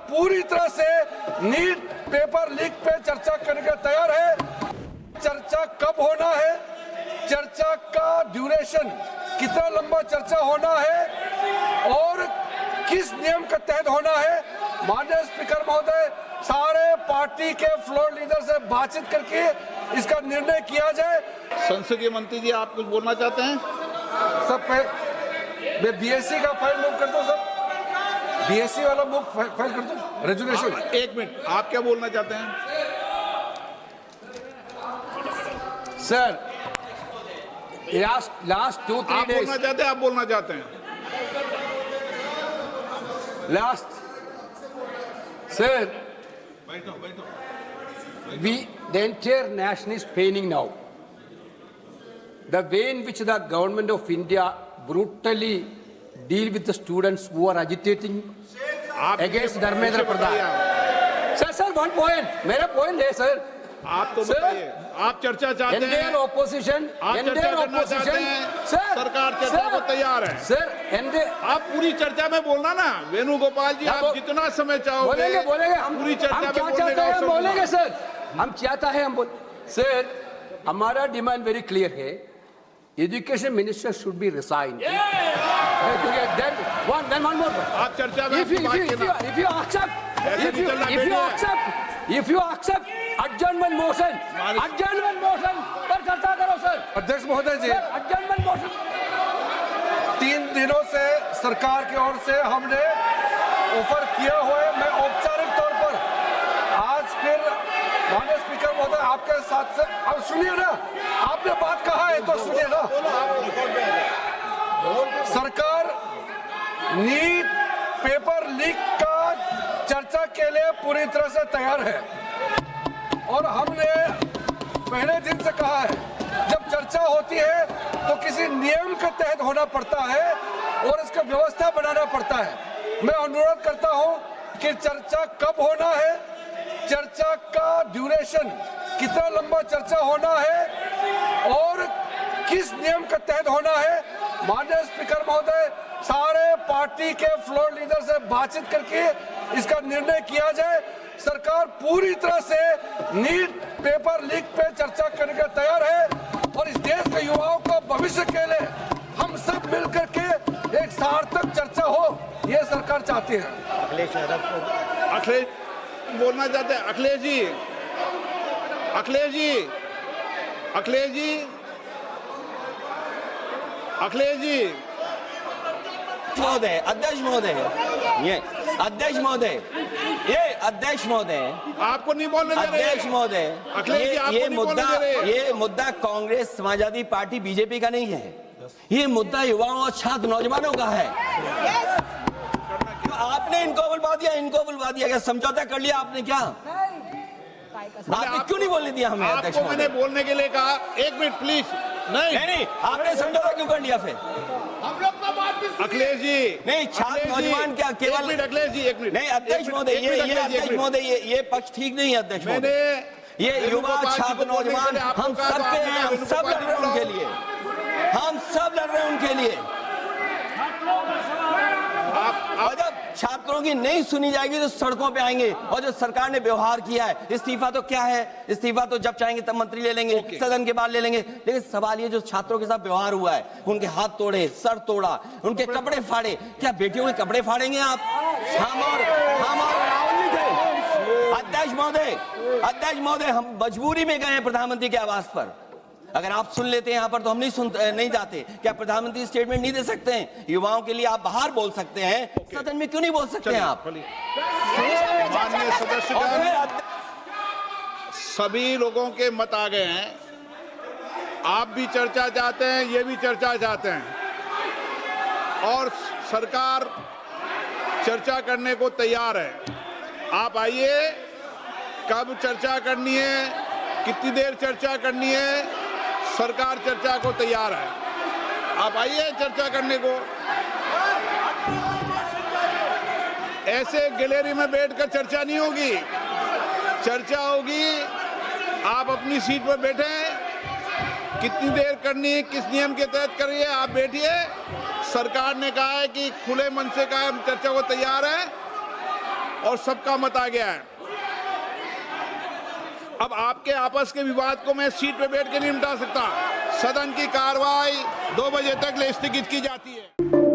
पूरी तरह से नीट पेपर लीक पे चर्चा करने के तैयार है। चर्चा कब होना है, चर्चा का ड्यूरेशन कितना लंबा चर्चा होना है और किस नियम के तहत होना है, माननीय स्पीकर महोदय सारे पार्टी के फ्लोर लीडर से बातचीत करके इसका निर्णय किया जाए। संसदीय मंत्री जी, आप कुछ बोलना चाहते हैं? सब मैं बीएससी का फाइल मूव कर दो, सब बीएससी वाला मूव फाइल कर दो रेजुलेशन। एक मिनट, आप क्या बोलना चाहते हैं? सर लास्ट 2-3 आप बोलना days चाहते हैं? आप बोलना चाहते हैं? last sir the entire nation is paining now. The way in which the government of India brutally deal with the students who are agitating against Dharmendra Pradhan. Sir, one point. मेरा point है sir. आप तो बताइए, आप चर्चा चाहते हैं? Indian opposition, आप चर्चा करना चाहते हैं? सरकार चर्चा को तैयार है। सर, आप पूरी चर्चा में बोलना ना, वेणुगोपाल जी, आप जितना समय चाहोगे बोलेंगे हम पूरी चर्चा में बोलने चाहते का हैं, अवसर बोलेंगे सर, हम चाहता है हम बोल। सर, हमारा डिमांड वेरी क्लियर है, education minister should be resign. Then one more. आप चर्चा में if you accept adjournment motion पर चर्चा करो सर। अध्यक्ष महोदय जी, adjournment motion 3 दिनों से सरकार की ओर से हमने ऑफर किया हुआ है। मैं औपचारिक तौर पर आज फिर माननीय स्पीकर महोदय आपके साथ से, अब सुनिए ना, आपने बात कहा है तो सुनिए ना। सरकार नीट पेपर लीक का चर्चा के लिए पूरी तरह से तैयार है और हमने पहले दिन से कहा है, जब चर्चा होती है तो किसी नियम के तहत होना पड़ता है और इसका व्यवस्था बनाना पड़ता है। मैं अनुरोध करता हूं कि चर्चा कब होना है, चर्चा का ड्यूरेशन कितना लंबा चर्चा होना है और किस नियम के तहत होना है, माननीय स्पीकर महोदय सारे पार्टी के फ्लोर लीडर से बातचीत करके इसका निर्णय किया जाए। सरकार पूरी तरह से नीट पेपर लीक पे चर्चा करने के तैयार है और इस देश के युवाओं को भविष्य के लिए हम सब मिलकर के एक सार्थक चर्चा हो, ये सरकार चाहती है। अखिलेश बोलना चाहते हैं? अखिलेश जी, अखिलेश जी, अखिलेश जी, अखिलेश जी, महोदय, अध्यक्ष महोदय, ये अध्यक्ष महोदय, ये अध्यक्ष महोदय, आपको नहीं बोलने दे रहे। अध्यक्ष महोदय, अखिलेश जी, आपको नहीं बोलने दे रहे। ये मुद्दा कांग्रेस, समाजवादी पार्टी, बीजेपी का नहीं है, ये मुद्दा युवाओं और छात्र नौजवानों का है। आपने इनको बुलवा दिया, क्या समझौता कर लिया आपने? क्या आपने क्यों नहीं बोलने दिया हमें? अध्यक्ष आपको मैंने बोलने के लिए कहा, एक मिनट प्लीज। नहीं, आपने समझौता क्यों कर लिया फिर? हम लोग का बात भी अखिलेश जी, नहीं, छात्र नौजवान क्या केवल? अखिलेश जी, एक मिनट। नहीं अध्यक्ष महोदय, अध्यक्ष महोदय, ये पक्ष ठीक नहीं है अध्यक्ष महोदय। ये युवा छात्र नौजवान हम सब के हैं, हम सब लड़ रहे हैं उनके लिए, हम सब लड़ रहे हैं उनके लिए। और जब छात्रों की नहीं सुनी जाएगी तो सड़कों पे आएंगे। और जो सरकार ने व्यवहार किया है, इस्तीफा तो क्या है, इस्तीफा तो जब चाहेंगे तब मंत्री ले लेंगे, सदन के बाद ले लेंगे। लेकिन सवाल ये, जो छात्रों के साथ व्यवहार हुआ है, उनके हाथ तोड़े, सर तोड़ा, उनके कपड़े फाड़े, क्या बेटियों के कपड़े फाड़ेंगे आप? हम और राहुल जी थे। अध्यक्ष महोदय, हम मजबूरी में गए हैं प्रधानमंत्री के आवास पर। अगर आप सुन लेते हैं यहाँ पर तो हम नहीं जाते। क्या प्रधानमंत्री स्टेटमेंट नहीं दे सकते हैं? युवाओं के लिए आप बाहर बोल सकते हैं, सदन में क्यों नहीं बोल सकते हैं आप? माननीय सदस्यगण, सभी लोगों के मत आ गए हैं। आप भी चर्चा चाहते हैं, ये भी चर्चा चाहते हैं और सरकार चर्चा करने को तैयार है। आप आइए, कब चर्चा करनी है, कितनी देर चर्चा करनी है, सरकार चर्चा को तैयार है। आप आइए चर्चा करने को। ऐसे गैलरी में बैठकर चर्चा नहीं होगी, चर्चा होगी। आप अपनी सीट पर बैठे, कितनी देर करनी है, किस नियम के तहत करिए, आप बैठिए। सरकार ने कहा है कि खुले मन से कहा, हम चर्चा को तैयार है और सबका मत आ गया है। अब आपके आपस के विवाद को मैं सीट पे बैठ के नहीं मिटा सकता। सदन की कार्रवाई 2 बजे तक स्थगित की जाती है।